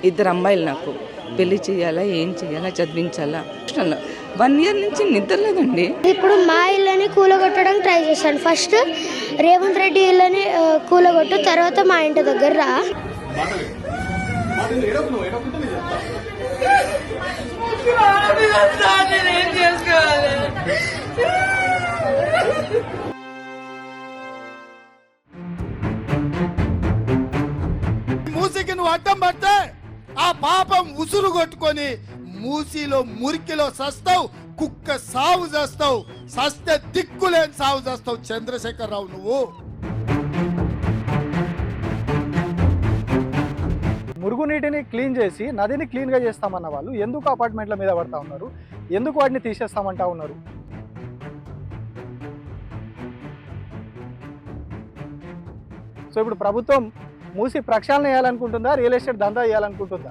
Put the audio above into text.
2 అమ్మాయిలు నాకు పెళ్లి చేయాలా, ఏం చేయాలా, చదివించాలా. 1 ఇయర్ నుంచి నిద్రలేదండి. ఇప్పుడు మా ఇళ్ళని కూలగొట్టడానికి ట్రై చేశాను. ఫస్ట్ రేవంత్ రెడ్డి ఇళ్ళని కూలగొట్టు, తర్వాత మా ఇంటి దగ్గర రా. మూసికి నువ్వు అడ్డం పడితే ఆ పాపం ఉసురు కొట్టుకొని మూసిలో మురికిలో సస్తావు, కుక్క సావు చేస్తావు, సస్తే దిక్కులేని సావు చేస్తావు చంద్రశేఖరరావు నువ్వు. మురుగునీటిని క్లీన్ చేసి నదిని క్లీన్గా చేస్తామన్న వాళ్ళు ఎందుకు అపార్ట్మెంట్ల మీద పడతా ఉన్నారు? ఎందుకు వాటిని తీసేస్తామంటా ఉన్నారు? సో ఇప్పుడు ప్రభుత్వం మూసి ప్రక్షాళన చేయాలనుకుంటుందా, రియల్ ఎస్టేట్ దందా చేయాలనుకుంటుందా?